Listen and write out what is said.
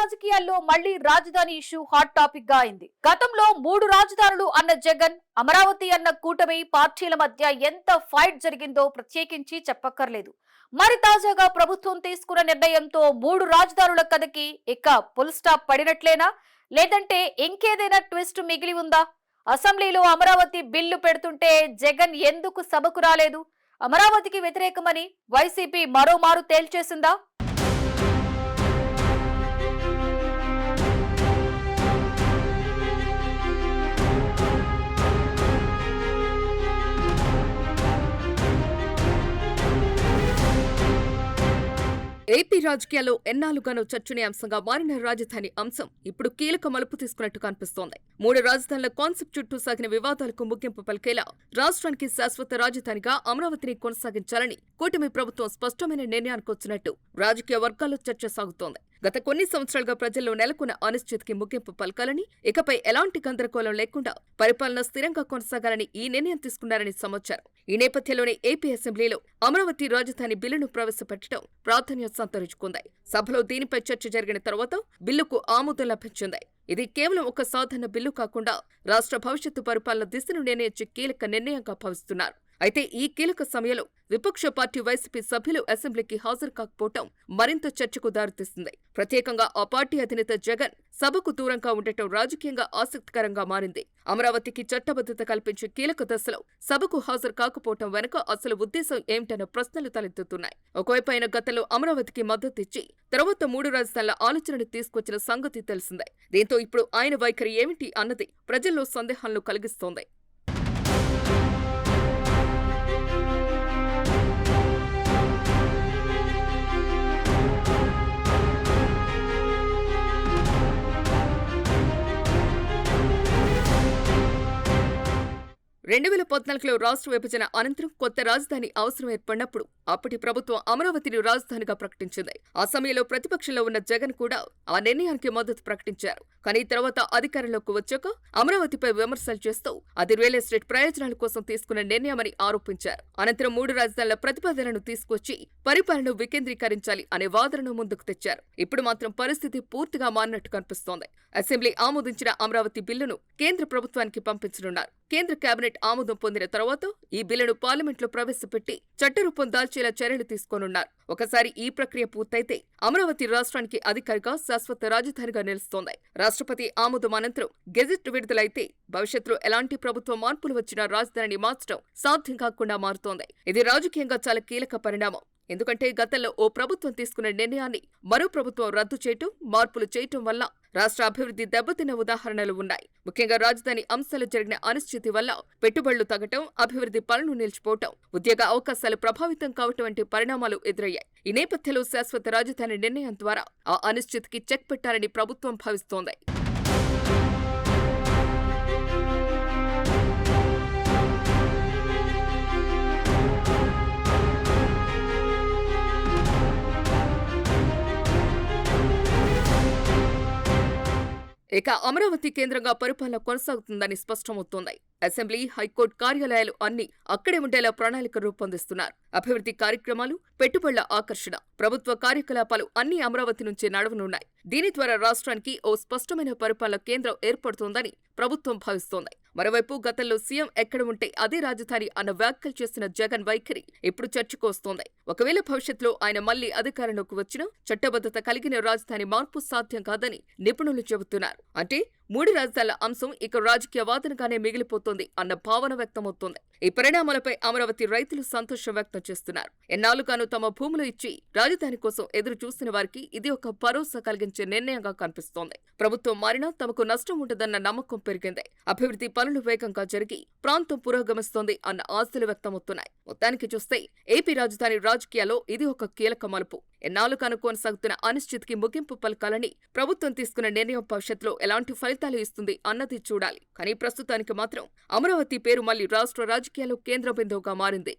రాజకీయాల్లో మళ్లీ రాజధాని ఇష్యూ హాట్ టాపిక్ గా అయింది. గతంలో 3 రాజధానులు అన్న జగన్, అమరావతి అన్న కూటమి పార్టీల మధ్య ఎంత ఫైట్ జరిగిందో ప్రత్యేకించి చెప్పక్కర్లేదు. మరి తాజాగా ప్రభుత్వం తీసుకున్న నిర్ణయంతో 3 రాజధానుల కథకి ఇక ఫుల్ స్టాప్ పడినట్లేనా, లేదంటే ఇంకేదైనా ట్విస్ట్ మిగిలి ఉందా? అసెంబ్లీలో అమరావతి బిల్లు పెడుతుంటే జగన్ ఎందుకు సభకు రాలేదు? అమరావతికి వ్యతిరేకమని వైసీపీ మరోమారు తేల్చేసిందా? ఏపీ రాజకీయాల్లో ఎన్నాళ్లుగానో చర్చనీయాంశంగా మారిన రాజధాని అంశం ఇప్పుడు కీలక మలుపు తీసుకున్నట్టు కనిపిస్తోంది. 3 రాజధానుల కాన్సెప్ట్ చుట్టూ సాగిన వివాదాలకు ముగింపు పలికేలా రాష్ట్రానికి శాశ్వత రాజధానిగా అమరావతిని కొనసాగించాలని కూటమి ప్రభుత్వం స్పష్టమైన నిర్ణయానికి వచ్చినట్టు రాజకీయ వర్గాల్లో చర్చ సాగుతోంది. గత కొన్ని సంవత్సరాలుగా ప్రజల్లో నెలకొన్న అనిశ్చితికి ముగింపు పలకాలని, ఇకపై ఎలాంటి గందరగోళం లేకుండా పరిపాలన స్థిరంగా కొనసాగాలని ఈ నిర్ణయం తీసుకున్నారని సమాచారం. ఈ నేపథ్యంలోనే ఏపీ అసెంబ్లీలో అమరావతి రాజధాని బిల్లును ప్రవేశపెట్టడం ప్రాధాన్యం సంతరించుకుంది. సభలో దీనిపై చర్చ జరిగిన తర్వాత బిల్లుకు ఆమోదం లభించింది. ఇది కేవలం ఒక సాధారణ బిల్లు కాకుండా రాష్ట్ర భవిష్యత్తు పరిపాలన దిశను నిర్ణయించే కీలక నిర్ణయంగా భావిస్తున్నారు. అయితే ఈ కీలక సమయంలో విపక్ష పార్టీ వైసీపీ సభ్యులు అసెంబ్లీకి హాజరు కాకపోవటం మరింత చర్చకు దారితీస్తుంది. ప్రత్యేకంగా ఆ పార్టీ అధినేత జగన్ సభకు దూరంగా ఉండటం రాజకీయంగా ఆసక్తికరంగా మారింది. అమరావతికి చట్టబద్ధత కల్పించే కీలక దశలో సభకు హాజరు కాకపోవటం వెనుక అసలు ఉద్దేశం ఏమిటన్న ప్రశ్నలు తలెత్తుతున్నాయి. ఒకవైపు ఆయన గతంలో అమరావతికి మద్దతిచ్చి తర్వాత 3 రాజధానుల ఆలోచనను తీసుకొచ్చిన సంగతి తెలిసిందే. దీంతో ఇప్పుడు ఆయన వైఖరి ఏమిటి అన్నది ప్రజల్లో సందేహాలను కలిగిస్తోంది. రెండు 2014లో రాష్ట్ర విభజన అనంతరం కొత్త రాజధాని అవసరం ఏర్పడినప్పుడు అప్పటి ప్రభుత్వం అమరావతిని రాజధానిగా ప్రకటించింది. ఆ సమయంలో ప్రతిపక్షంలో ఉన్న జగన్ కూడా ఆ నిర్ణయానికి మద్దతు ప్రకటించారు. కానీ తర్వాత అధికారంలోకి వచ్చాక అమరావతిపై విమర్శలు చేస్తూ అది రియల్ ఎస్టేట్ ప్రయోజనాల కోసం తీసుకున్న నిర్ణయమని ఆరోపించారు. అనంతరం 3 రాజధానుల ప్రతిపాదనను తీసుకొచ్చి పరిపాలనను వికేంద్రీకరించాలి అనే వాదనను ముందుకు తెచ్చారు. ఇప్పుడు మాత్రం పరిస్థితి పూర్తిగా మారినట్టు కనిపిస్తోంది. అసెంబ్లీ ఆమోదించిన అమరావతి బిల్లును కేంద్ర ప్రభుత్వానికి పంపించనున్నారు. కేంద్ర కేబినెట్ ఆమోదం పొందిన తర్వాత ఈ బిల్లును పార్లమెంట్లో ప్రవేశపెట్టి చట్టరూపం దాల్చేలా చర్యలు తీసుకోనున్నారు. ఒకసారి ఈ ప్రక్రియ పూర్తయితే అమరావతి రాష్ట్రానికి అధికారిగా శాశ్వత రాజధానిగా నిలుస్తోంది. రాష్ట్రపతి ఆమోదం అనంతరం గెజెట్ విడుదలైతే భవిష్యత్తులో ఎలాంటి ప్రభుత్వ మార్పులు వచ్చినా రాజధానిని మార్చడం సాధ్యం కాకుండా మారుతోంది. ఇది రాజకీయంగా చాలా కీలక పరిణామం. ఎందుకంటే గతంలో ఓ ప్రభుత్వం తీసుకున్న నిర్ణయాన్ని మరో ప్రభుత్వం రద్దు చేయటం, మార్పులు చేయటం వల్ల రాష్ట్ర అభివృద్ధి దెబ్బతిన్న ఉదాహరణలు ఉన్నాయి. ముఖ్యంగా రాజధాని అంశాలు జరిగిన అనిశ్చితి వల్ల పెట్టుబడులు తగ్గటం, అభివృద్ధి పనులు నిలిచిపోవటం, ఉద్యోగ అవకాశాలు ప్రభావితం కావటం వంటి పరిణామాలు ఎదురయ్యాయి. ఈ నేపథ్యంలో శాశ్వత రాజధాని నిర్ణయం ద్వారా ఆ అనిశ్చితికి చెక్ పెట్టాలని ప్రభుత్వం భావిస్తోంది. ఇక అమరావతి కేంద్రంగా పరిపాలన కొనసాగుతుందని స్పష్టమవుతోంది. అసెంబ్లీ, హైకోర్టు కార్యాలయాలు అన్ని అక్కడే ఉండేలా ప్రణాళిక రూపొందిస్తున్నారు. అభివృద్ధి కార్యక్రమాలు, పెట్టుబడుల ఆకర్షణ, ప్రభుత్వ కార్యకలాపాలు అన్ని అమరావతి నుంచే నడవనున్నాయి. దీని ద్వారా రాష్ట్రానికి ఓ స్పష్టమైన పరిపాలన కేంద్రం ఏర్పడుతోందని ప్రభుత్వం భావిస్తోంది. మరోవైపు గతంలో సీఎం ఎక్కడ ఉంటే అదే రాజధాని అన్న వ్యాఖ్యలు చేసిన జగన్ వైఖరి ఇప్పుడు చర్చకు వస్తోంది. ఒకవేళ భవిష్యత్తులో ఆయన మళ్లీ అధికారంలోకి వచ్చినా చట్టబద్ధత కలిగిన రాజధాని మార్పు సాధ్యం కాదని నిపుణులు చెబుతున్నారు. అంటే 3 రాజధానుల అంశం ఇక రాజకీయ వాదనగానే మిగిలిపోతోంది అన్న భావన వ్యక్తమవుతోంది. ఈ పరిణామాలపై అమరావతి రైతులు సంతోషం వ్యక్తం చేస్తున్నారు. ఎన్నాళ్లుగానూ తమ భూములు ఇచ్చి రాజధాని కోసం ఎదురు చూస్తున్న వారికి ఇది ఒక భరోసా కలిగించే నిర్ణయంగా కనిపిస్తోంది. ప్రభుత్వం మారినా తమకు నష్టం ఉండదన్న నమ్మకం పెరిగింది. అభివృద్ధి పనులు వేగంగా జరిగి ప్రాంతం పురోగమిస్తోంది అన్న ఆశలు వ్యక్తమవుతున్నాయి. మొత్తానికి చూస్తే ఏపీ రాజధాని రాజకీయాల్లో ఇది ఒక కీలక మలుపు. ఎన్నాళ్లుగానూ కొనసాగుతున్న అనిశ్చితికి ముగింపు పలకాలని ప్రభుత్వం తీసుకున్న నిర్ణయం భవిష్యత్తులో ఎలాంటి ఫలితాలు ఇస్తుంది అన్నది చూడాలి. కానీ ప్రస్తుతానికి మాత్రం అమరావతి పేరు మళ్లీ రాష్ట్ర రాజకీయాల్లో కేంద్ర బిందువుగా మారింది.